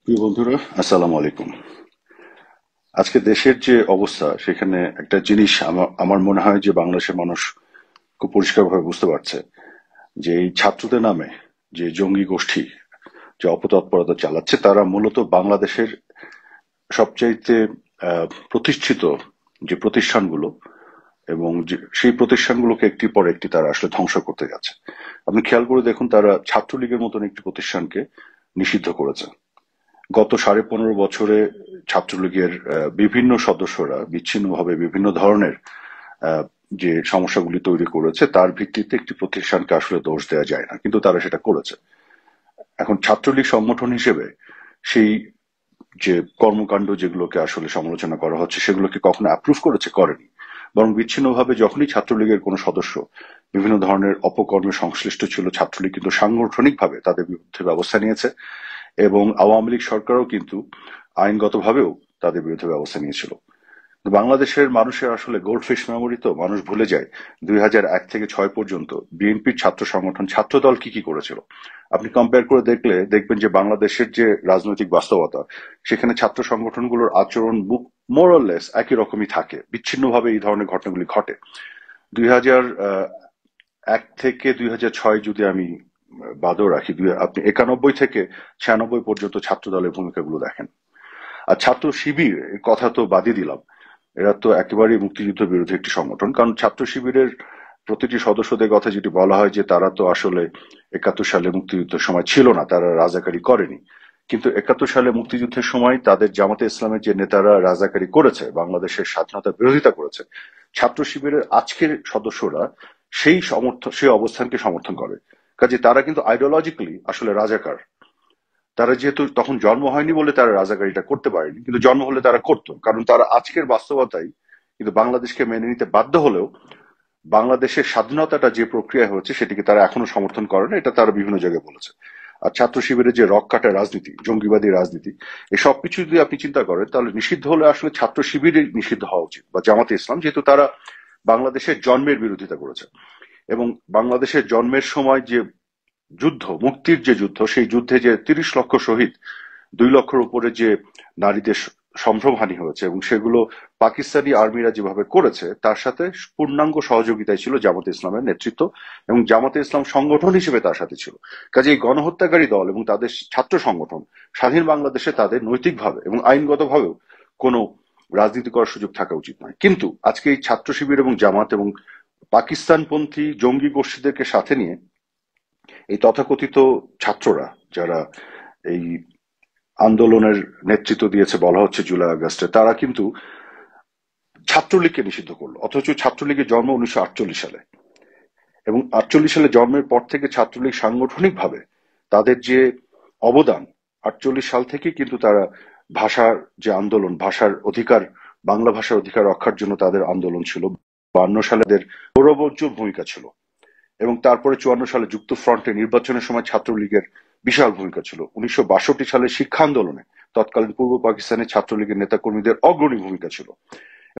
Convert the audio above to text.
প্রিয় বন্ধুরা, আসসালামু আলাইকুম। আজকে দেশের যে অবস্থা, সেখানে একটা জিনিস আমার মনে হয় যে বাংলাদেশের মানুষ খুব পরিষ্কারভাবে বুঝতে পারছে যে এই ছাত্রদের নামে যে জঙ্গি গোষ্ঠী যে অপতৎপরতা চালাচ্ছে, তারা মূলত বাংলাদেশের সবচাইতে প্রতিষ্ঠিত যে প্রতিষ্ঠানগুলো এবং সেই প্রতিষ্ঠানগুলোকে একটির পর একটি তারা আসলে ধ্বংস করতে যাচ্ছে। আপনি খেয়াল করে দেখুন, তারা ছাত্রলীগের মতন একটি প্রতিষ্ঠানকে নিষিদ্ধ করেছে। গত 15.5 বছরে ছাত্রলীগের বিভিন্ন সদস্যরা বিচ্ছিন্নভাবে বিভিন্ন ধরনের আহ, যে সমস্যাগুলি তৈরি করেছে, তার ভিত্তিতে একটি প্রতিষ্ঠানকে আসলে দোষ দেওয়া যায় না, কিন্তু তারা সেটা করেছে। এখন ছাত্রলীগ সংগঠন হিসেবে সেই যে কর্মকাণ্ড যেগুলোকে আসলে সমালোচনা করা হচ্ছে, সেগুলোকে কখনো অ্যাপ্রুভ করেছে? করেনি। বরং বিচ্ছিন্নভাবে যখনই ছাত্রলীগের কোনো সদস্য বিভিন্ন ধরনের অপকর্মে সংশ্লিষ্ট ছিল, ছাত্রলীগ কিন্তু সাংগঠনিকভাবে তাদের বিরুদ্ধে ব্যবস্থা নিয়েছে। এবং আওয়ামী লীগ সরকারও কিন্তু আইনগতভাবেও তাদের বিরুদ্ধে ব্যবস্থা নিয়েছিল। তো বাংলাদেশের মানুষের আসলে গোল্ডফিশ মেমোরি, তো মানুষ ভুলে যায় 2001 থেকে 6 পর্যন্ত বিএনপির ছাত্র সংগঠন ছাত্রদল কি কি করেছিল। আপনি কম্পেয়ার করে দেখলে দেখবেন যে বাংলাদেশের যে রাজনৈতিক বাস্তবতা, সেখানে ছাত্র সংগঠনগুলোর আচরণ মোরলেস একই রকমই থাকে, বিচ্ছিন্নভাবে এই ধরনের ঘটনাগুলি ঘটে। 2001 থেকে 2006 যদি আমি বাদও রাখি, আপনি 91 থেকে 96 পর্যন্ত ছাত্র দলের ভূমিকাগুলো দেখেন। আর ছাত্র শিবির এর কথা তো বাদই দিলাম, এরা তো একেবারেই মুক্তিযুদ্ধ বিরোধী একটি সংগঠন। কারণ ছাত্র শিবিরের প্রতিটি সদস্যদের কথা যেটি বলা হয় যে তারা তো আসলে 71 সালে মুক্তিযুদ্ধের সময় ছিল না, তারা রাজাকারি করেনি। কিন্তু 71 সালে মুক্তিযুদ্ধের সময় তাদের জামাতে ইসলামের যে নেতারা রাজাকারি করেছে, বাংলাদেশের স্বাধীনতার বিরোধিতা করেছে, ছাত্র শিবিরের আজকের সদস্যরা সেই অবস্থানকে সমর্থন করে। কাজে তারা কিন্তু আইডিওলজিক্যালি আসলে রাজাকার। তারা যেহেতু তখন জন্ম হয়নি বলে তারা রাজাকারিটা করতে পারেনি, কিন্তু জন্ম হলে তারা করতো, কারণ তারা আজকের বাস্তবতায় কিন্তু বাংলাদেশকে মেনে নিতে বাধ্য হলেও বাংলাদেশের স্বাধীনতাটা যে প্রক্রিয়া হয়েছে সেটিকে তারা এখনো সমর্থন করে না, এটা তারা বিভিন্ন জায়গায় বলেছে। আর ছাত্র শিবিরের যে রক কাটা রাজনীতি, জঙ্গিবাদী রাজনীতি, এই সবকিছু যদি আপনি চিন্তা করেন, তাহলে নিষিদ্ধ হলে আসলে ছাত্র শিবিরই নিষিদ্ধ হওয়া উচিত, বা জামাতে ইসলাম, যেহেতু তারা বাংলাদেশের জন্মের বিরোধিতা করেছে। এবং বাংলাদেশের জন্মের সময় যে যুদ্ধ, মুক্তির যে যুদ্ধ, সেই যুদ্ধে যে 30 লক্ষ শহীদ, 2 লক্ষের উপরে যে নারীদের সম্ভ্রমহানি হয়েছে, এবং সেগুলো পাকিস্তানি আর্মিরা যেভাবে করেছে, তার সাথে পূর্ণাঙ্গ সহযোগিতায় ছিল জামাতে ইসলামের নেতৃত্ব, এবং জামাতে ইসলাম সংগঠন হিসেবে তার সাথে ছিল। কাজে এই গণহত্যাকারী দল এবং তাদের ছাত্র সংগঠন স্বাধীন বাংলাদেশে তাদের নৈতিকভাবে এবং আইনগতভাবেও কোনো রাজনীতি করার সুযোগ থাকা উচিত নয়। কিন্তু আজকে এই ছাত্র শিবির এবং জামাত এবং পাকিস্তানপন্থী জঙ্গি গোষ্ঠীদেরকে সাথে নিয়ে এই তথাকথিত ছাত্ররা, যারা এই আন্দোলনের নেতৃত্ব দিয়েছে, বলা হচ্ছে জুলাই আগস্টে, তারা কিন্তু ছাত্রলীগকে নিষিদ্ধ করলো। অথচ ছাত্রলীগের জন্ম 1948 সালে, এবং 48 সালে জন্মের পর থেকে ছাত্রলীগ সাংগঠনিক ভাবে তাদের যে অবদান, 48 সাল থেকে কিন্তু তারা ভাষার যে আন্দোলন, ভাষার অধিকার, বাংলা ভাষার অধিকার রক্ষার জন্য তাদের আন্দোলন ছিল। 52 সালে তাদের গৌরবোজ্জ্বল ভূমিকা ছিল। এবং তারপরে 54 সালে যুক্ত ফ্রন্টে নির্বাচনের সময় ছাত্রলীগের বিশাল ভূমিকা ছিল। 1962 সালে শিক্ষা আন্দোলনে তৎকালীন পূর্ব পাকিস্তানের ছাত্রলীগের নেতাকর্মীদের অগ্রণী ভূমিকা ছিল।